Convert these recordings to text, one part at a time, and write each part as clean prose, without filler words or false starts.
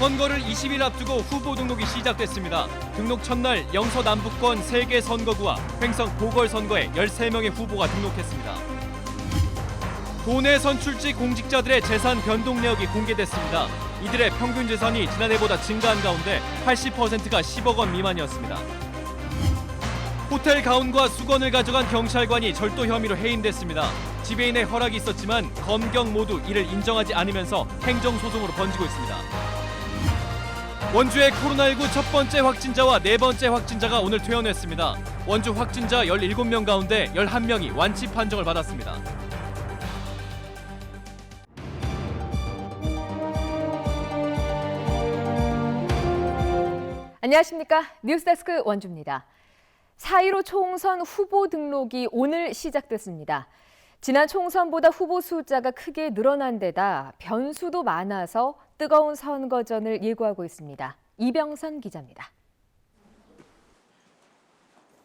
선거를 20일 앞두고 후보 등록이 시작됐습니다. 등록 첫날 영서 남부권 3개 선거구와 횡성 보궐선거에 13명의 후보가 등록했습니다. 도내 선출직 공직자들의 재산 변동 내역이 공개됐습니다. 이들의 평균 재산이 지난해보다 증가한 가운데 80%가 10억 원 미만이었습니다. 호텔 가운과 수건을 가져간 경찰관이 절도 혐의로 해임됐습니다. 지배인의 허락이 있었지만 검경 모두 이를 인정하지 않으면서 행정소송으로 번지고 있습니다. 원주의 코로나19 첫 번째 확진자와 네 번째 확진자가 오늘 퇴원했습니다. 원주 확진자 17명 가운데 11명이 완치 판정을 받았습니다. 안녕하십니까. 뉴스데스크 원주입니다. 4.15 총선 후보 등록이 오늘 시작됐습니다. 지난 총선보다 후보 숫자가 크게 늘어난 데다 변수도 많아서 뜨거운 선거전을 예고하고 있습니다. 이병선 기자입니다.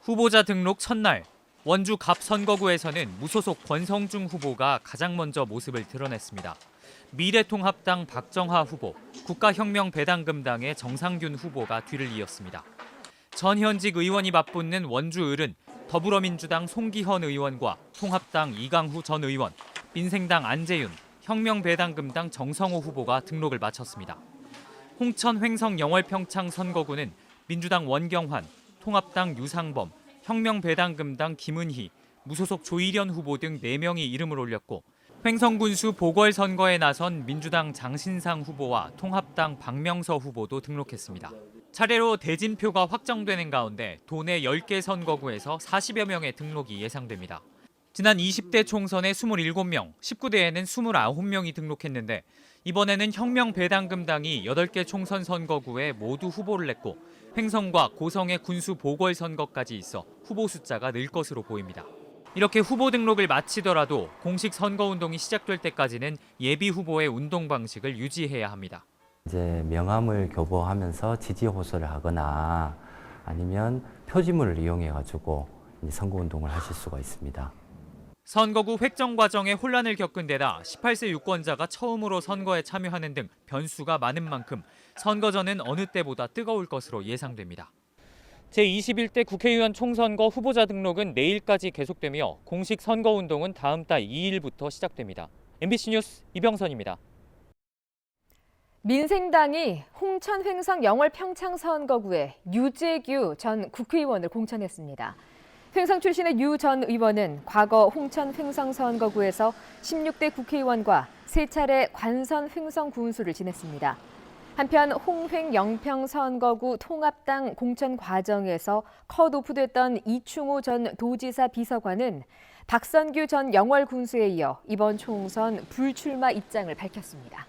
후보자 등록 첫날, 원주 갑 선거구에서는 무소속 권성중 후보가 가장 먼저 모습을 드러냈습니다. 미래통합당 박정하 후보, 국가혁명배당금당의 정상균 후보가 뒤를 이었습니다. 전현직 의원이 맞붙는 원주을은 더불어민주당 송기헌 의원과 통합당 이강후 전 의원, 민생당 안재윤, 혁명배당금당 정성호 후보가 등록을 마쳤습니다. 홍천 횡성 영월평창 선거구는 민주당 원경환, 통합당 유상범, 혁명배당금당 김은희, 무소속 조일현 후보 등 4명이 이름을 올렸고 횡성군수 보궐선거에 나선 민주당 장신상 후보와 통합당 박명서 후보도 등록했습니다. 차례로 대진표가 확정되는 가운데 도내 10개 선거구에서 40여 명의 등록이 예상됩니다. 지난 20대 총선에 27명, 19대에는 29명이 등록했는데 이번에는 혁명배당금당이 8개 총선 선거구에 모두 후보를 냈고 횡성과 고성의 군수 보궐선거까지 있어 후보 숫자가 늘 것으로 보입니다. 이렇게 후보 등록을 마치더라도 공식 선거운동이 시작될 때까지는 예비 후보의 운동 방식을 유지해야 합니다. 이제 명함을 교보하면서 지지 호소를 하거나 아니면 표지물을 이용해 가지고 선거운동을 하실 수가 있습니다. 선거구 획정 과정에 혼란을 겪은 데다 18세 유권자가 처음으로 선거에 참여하는 등 변수가 많은 만큼 선거전은 어느 때보다 뜨거울 것으로 예상됩니다. 제21대 국회의원 총선거 후보자 등록은 내일까지 계속되며 공식 선거운동은 다음 달 2일부터 시작됩니다. MBC 뉴스 이병선입니다. 민생당이 홍천 횡성 영월 평창 선거구에 유재규 전 국회의원을 공천했습니다. 횡성 출신의 유 전 의원은 과거 홍천 횡성 선거구에서 16대 국회의원과 3차례 관선 횡성 군수를 지냈습니다. 한편 홍횡 영평 선거구 통합당 공천 과정에서 컷오프됐던 이충호 전 도지사 비서관은 박선규 전 영월 군수에 이어 이번 총선 불출마 입장을 밝혔습니다.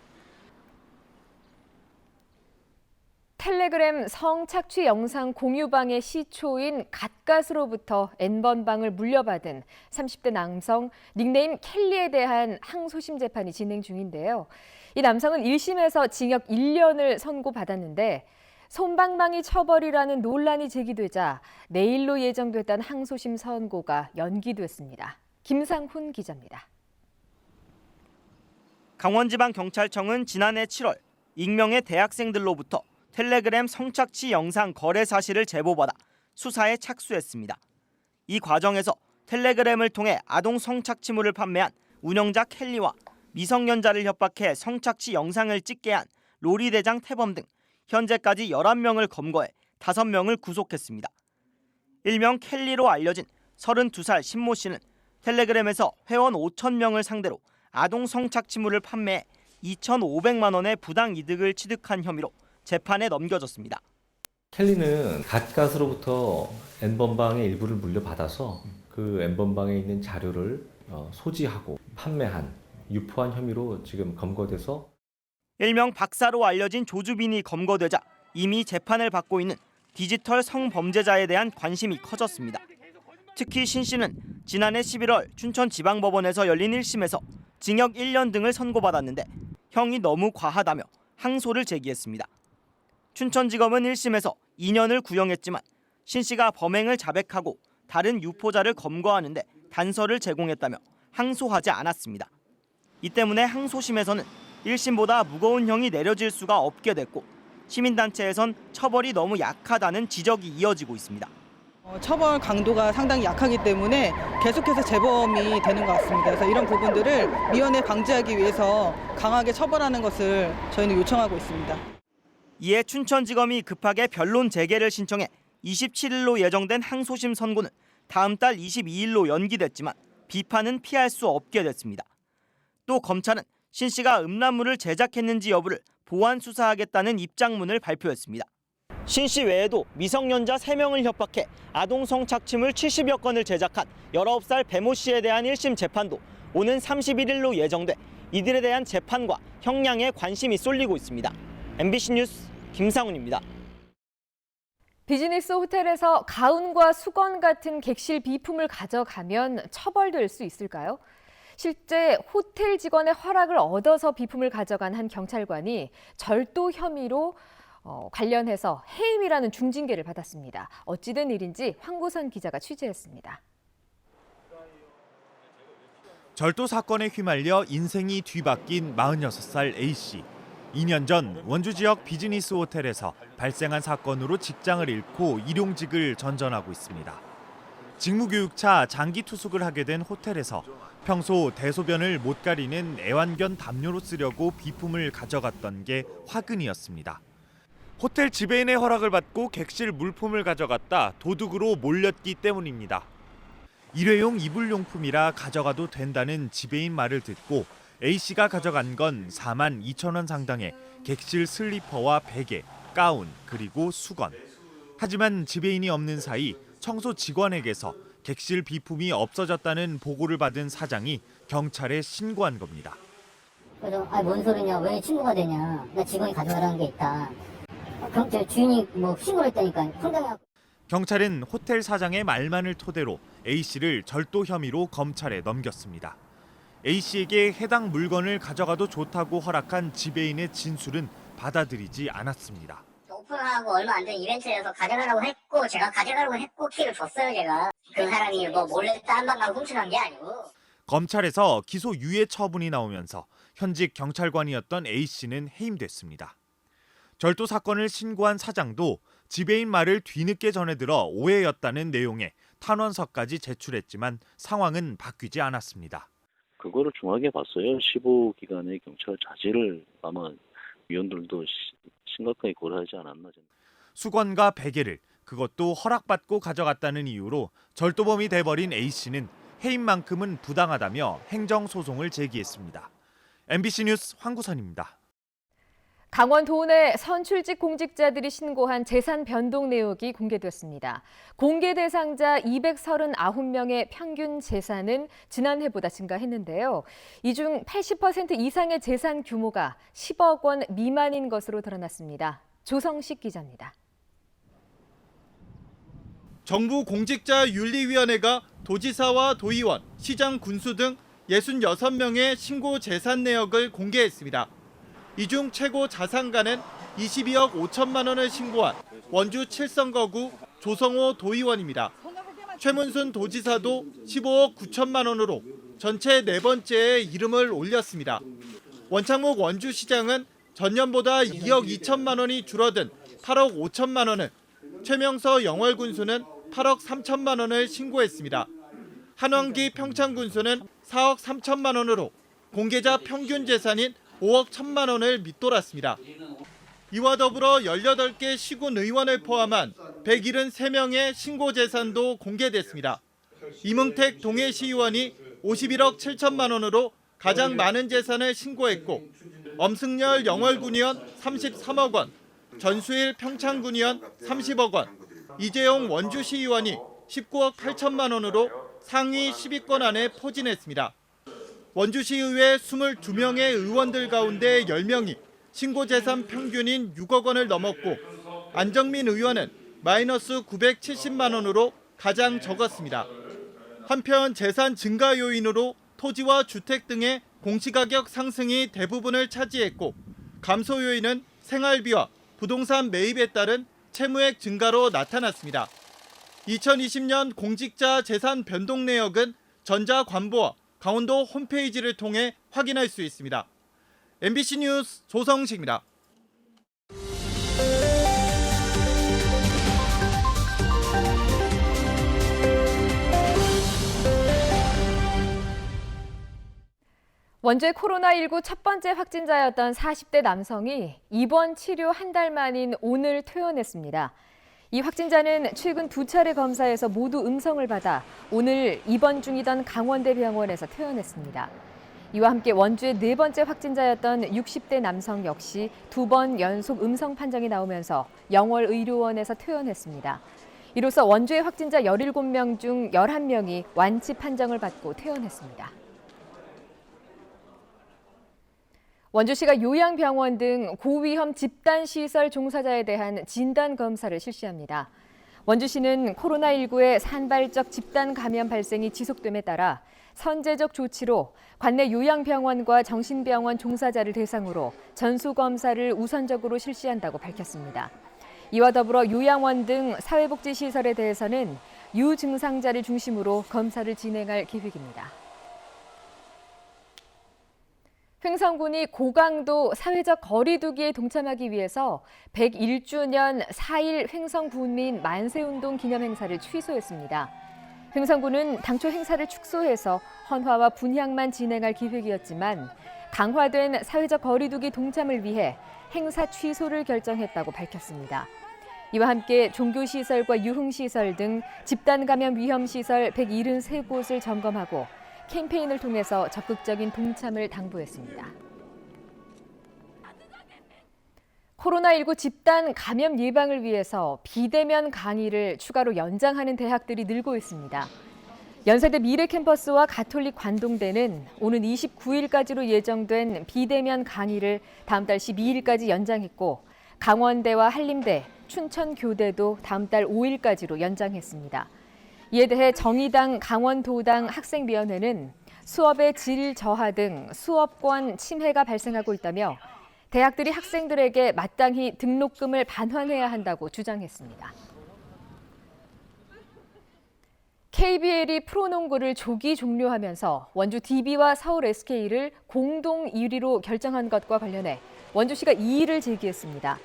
텔레그램 성착취 영상 공유방의 시초인 갓갓으로부터 N번방을 물려받은 30대 남성 닉네임 켈리에 대한 항소심 재판이 진행 중인데요. 이 남성은 1심에서 징역 1년을 선고받았는데 솜방망이 처벌이라는 논란이 제기되자 내일로 예정됐던 항소심 선고가 연기됐습니다. 김상훈 기자입니다. 강원지방경찰청은 지난해 7월 익명의 대학생들로부터 텔레그램 성착취 영상 거래 사실을 제보받아 수사에 착수했습니다. 이 과정에서 텔레그램을 통해 아동 성착취물을 판매한 운영자 켈리와 미성년자를 협박해 성착취 영상을 찍게 한 로리 대장 태범 등 현재까지 11명을 검거해 5명을 구속했습니다. 일명 켈리로 알려진 32살 신모 씨는 텔레그램에서 회원 5,000명을 상대로 아동 성착취물을 판매해 2,500만 원의 부당 이득을 취득한 혐의로 재판에 넘겨졌습니다. 켈리는 갓갓으로부터 N번방의 일부를 물려받아서 그 N번방에 있는 자료를 소지하고 판매한, 유포한 혐의로 지금 검거돼서 일명 박사로 알려진 조주빈이 검거되자 이미 재판을 받고 있는 디지털 성범죄자에 대한 관심이 커졌습니다. 특히 신 씨는 지난해 11월 춘천지방법원에서 열린 1심에서 징역 1년 등을 선고받았는데 형이 너무 과하다며 항소를 제기했습니다. 춘천지검은 1심에서 2년을 구형했지만 신 씨가 범행을 자백하고 다른 유포자를 검거하는데 단서를 제공했다며 항소하지 않았습니다. 이 때문에 항소심에서는 1심보다 무거운 형이 내려질 수가 없게 됐고 시민단체에선 처벌이 너무 약하다는 지적이 이어지고 있습니다. 처벌 강도가 상당히 약하기 때문에 계속해서 재범이 되는 것 같습니다. 그래서 이런 부분들을 미연에 방지하기 위해서 강하게 처벌하는 것을 저희는 요청하고 있습니다. 이에 춘천지검이 급하게 변론 재개를 신청해 27일로 예정된 항소심 선고는 다음 달 22일로 연기됐지만 비판은 피할 수 없게 됐습니다. 또 검찰은 신 씨가 음란물을 제작했는지 여부를 보완 수사하겠다는 입장문을 발표했습니다. 신 씨 외에도 미성년자 3명을 협박해 아동 성착취물 70여 건을 제작한 19살 배모 씨에 대한 1심 재판도 오는 31일로 예정돼 이들에 대한 재판과 형량에 관심이 쏠리고 있습니다. MBC 뉴스 김상훈입니다. 비즈니스 호텔에서 가운과 수건 같은 객실 비품을 가져가면 처벌될 수 있을까요? 실제 호텔 직원의 허락을 얻어서 비품을 가져간 한 경찰관이 절도 혐의로 관련해서 해임이라는 중징계를 받았습니다. 어찌된 일인지 황구선 기자가 취재했습니다. 절도 사건에 휘말려 인생이 뒤바뀐 46살 A씨. 2년 전 원주 지역 비즈니스 호텔에서 발생한 사건으로 직장을 잃고 일용직을 전전하고 있습니다. 직무교육차 장기 투숙을 하게 된 호텔에서 평소 대소변을 못 가리는 애완견 담요로 쓰려고 비품을 가져갔던 게 화근이었습니다. 호텔 지배인의 허락을 받고 객실 물품을 가져갔다 도둑으로 몰렸기 때문입니다. 일회용 이불용품이라 가져가도 된다는 지배인 말을 듣고 A씨가 가져간 건 4만 2천 원 상당의 객실 슬리퍼와 베개, 가운, 그리고 수건. 하지만 지배인이 없는 사이 청소 직원에게서 객실 비품이 없어졌다는 보고를 받은 사장이 경찰에 신고한 겁니다. 그래서 뭔 소리냐, 왜 신고가 되냐, 나 직원이 가져가라는 게 있다. 경찰 주인이 신고를 했다니까 황당해갖고. 경찰은 호텔 사장의 말만을 토대로 A씨를 절도 혐의로 검찰에 넘겼습니다. A씨에게 해당 물건을 가져가도 좋다고 허락한 지배인의 진술은 받아들이지 않았습니다. 오픈하고 얼마 안 된 이벤트에서 가져가라고 했고 제가 가져가라고 했고 키를 줬어요. 제가 그 사람이 몰래 딴 방 가고 훔쳐간 게 아니고. 검찰에서 기소 유예 처분이 나오면서 현직 경찰관이었던 A씨는 해임됐습니다. 절도 사건을 신고한 사장도 지배인 말을 뒤늦게 전해들어 오해였다는 내용의 탄원서까지 제출했지만 상황은 바뀌지 않았습니다. 그거를 중하게 봤어요. 15기간의 경찰 자질을 아마 위원들도 심각하게 고려하지 않았나. 수건과 베개를 그것도 허락받고 가져갔다는 이유로 절도범이 돼버린 A씨는 해임만큼은 부당하다며 행정소송을 제기했습니다. MBC 뉴스 황구선입니다. 강원 도내 선출직 공직자들이 신고한 재산 변동 내역이 공개됐습니다. 공개 대상자 239명의 평균 재산은 지난해보다 증가했는데요. 이 중 80% 이상의 재산 규모가 10억 원 미만인 것으로 드러났습니다. 조성식 기자입니다. 정부 공직자윤리위원회가 도지사와 도의원, 시장, 군수 등 66명의 신고 재산 내역을 공개했습니다. 이 중 최고 자산가는 22억 5천만 원을 신고한 원주 7선거구 조성호 도의원입니다. 최문순 도지사도 15억 9천만 원으로 전체 네 번째에 이름을 올렸습니다. 원창목 원주시장은 전년보다 2억 2천만 원이 줄어든 8억 5천만 원을, 최명서 영월군수는 8억 3천만 원을 신고했습니다. 한왕기 평창군수는 4억 3천만 원으로 공개자 평균 재산인 5억 1천만 원을 밑돌았습니다. 이와 더불어 18개 시군 의원을 포함한 173명의 신고 재산도 공개됐습니다. 이문택 동해시의원이 51억 7천만 원으로 가장 많은 재산을 신고했고, 엄승열 영월군의원 33억 원, 전수일 평창군의원 30억 원, 이재용 원주시의원이 19억 8천만 원으로 상위 10위권 안에 포진했습니다. 원주시의회 22명의 의원들 가운데 10명이 신고재산 평균인 6억 원을 넘었고, 안정민 의원은 마이너스 970만 원으로 가장 적었습니다. 한편 재산 증가 요인으로 토지와 주택 등의 공시가격 상승이 대부분을 차지했고, 감소 요인은 생활비와 부동산 매입에 따른 채무액 증가로 나타났습니다. 2020년 공직자 재산 변동 내역은 전자관보와 강원도 홈페이지를 통해 확인할 수 있습니다. MBC 뉴스 조성식입니다. 원주의 코로나19 첫 번째 확진자였던 40대 남성이 입원 치료 한 달 만인 오늘 퇴원했습니다. 이 확진자는 최근 2차례 검사에서 모두 음성을 받아 오늘 입원 중이던 강원대병원에서 퇴원했습니다. 이와 함께 원주의 4번째 확진자였던 60대 남성 역시 2번 연속 음성 판정이 나오면서 영월의료원에서 퇴원했습니다. 이로써 원주의 확진자 17명 중 11명이 완치 판정을 받고 퇴원했습니다. 원주시가 요양병원 등 고위험 집단시설 종사자에 대한 진단검사를 실시합니다. 원주시는 코로나19의 산발적 집단 감염 발생이 지속됨에 따라 선제적 조치로 관내 요양병원과 정신병원 종사자를 대상으로 전수검사를 우선적으로 실시한다고 밝혔습니다. 이와 더불어 요양원 등 사회복지시설에 대해서는 유증상자를 중심으로 검사를 진행할 계획입니다. 횡성군이 고강도 사회적 거리 두기에 동참하기 위해서 101주년 4.1 횡성군민 만세운동 기념 행사를 취소했습니다. 횡성군은 당초 행사를 축소해서 헌화와 분향만 진행할 계획이었지만 강화된 사회적 거리 두기 동참을 위해 행사 취소를 결정했다고 밝혔습니다. 이와 함께 종교시설과 유흥시설 등 집단 감염 위험시설 173곳을 점검하고 캠페인을 통해서 적극적인 동참을 당부했습니다. 코로나19 집단 감염 예방을 위해서 비대면 강의를 추가로 연장하는 대학들이 늘고 있습니다. 연세대 미래캠퍼스와 가톨릭 관동대는 오는 29일까지로 예정된 비대면 강의를 다음 달 12일까지 연장했고 강원대와 한림대, 춘천교대도 다음 달 5일까지로 연장했습니다. 이에 대해 정의당 강원도당 학생위원회는 수업의 질 저하 등 수업권 침해가 발생하고 있다며 대학들이 학생들에게 마땅히 등록금을 반환해야 한다고 주장했습니다. KBL이 프로농구를 조기 종료하면서 원주 DB와 서울 SK를 공동 1위로 결정한 것과 관련해 원주시가 이의를 제기했습니다.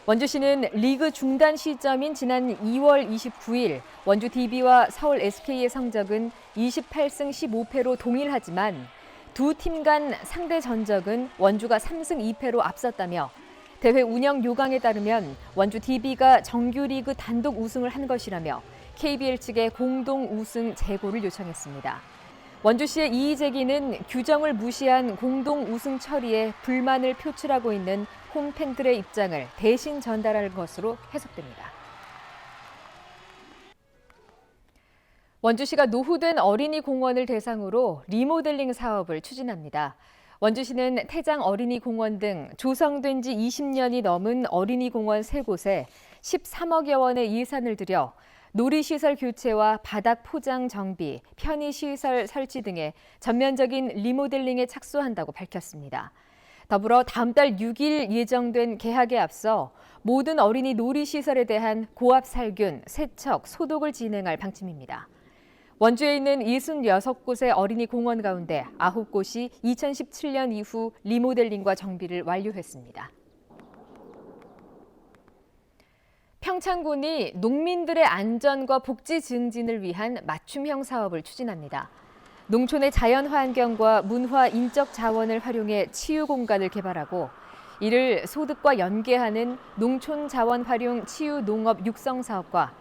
원주시는 리그 중단 시점인 지난 2월 29일 원주 DB와 서울 SK의 성적은 28승 15패로 동일하지만 두 팀 간 상대 전적은 원주가 3승 2패로 앞섰다며 대회 운영 요강에 따르면 원주 DB가 정규리그 단독 우승을 한 것이라며 KBL 측에 공동 우승 재고를 요청했습니다. 원주시의 이의 제기는 규정을 무시한 공동 우승 처리에 불만을 표출하고 있는 홈팬들의 입장을 대신 전달할 것으로 해석됩니다. 원주시가 노후된 어린이 공원을 대상으로 리모델링 사업을 추진합니다. 원주시는 태장 어린이 공원 등 조성된 지 20년이 넘은 어린이 공원 3곳에 13억여 원의 예산을 들여 놀이시설 교체와 바닥 포장 정비, 편의시설 설치 등의 전면적인 리모델링에 착수한다고 밝혔습니다. 더불어 다음 달 6일 예정된 개학에 앞서 모든 어린이 놀이시설에 대한 고압 살균, 세척, 소독을 진행할 방침입니다. 원주에 있는 66곳의 어린이 공원 가운데 9곳이 2017년 이후 리모델링과 정비를 완료했습니다. 평창군이 농민들의 안전과 복지 증진을 위한 맞춤형 사업을 추진합니다. 농촌의 자연 환경과 문화, 인적 자원을 활용해 치유 공간을 개발하고 이를 소득과 연계하는 농촌 자원 활용 치유 농업 육성 사업과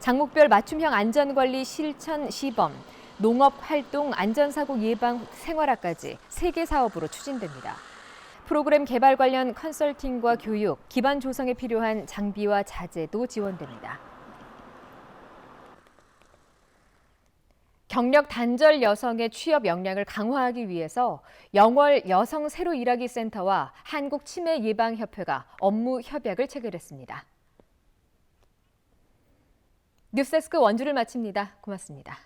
장목별 맞춤형 안전관리 실천 시범, 농업 활동 안전사고 예방 생활화까지 3개 사업으로 추진됩니다. 프로그램 개발 관련 컨설팅과 교육, 기반 조성에 필요한 장비와 자재도 지원됩니다. 경력 단절 여성의 취업 역량을 강화하기 위해서 영월 여성 새로 일하기 센터와 한국치매예방협회가 업무 협약을 체결했습니다. 뉴스데스크 원주를 마칩니다. 고맙습니다.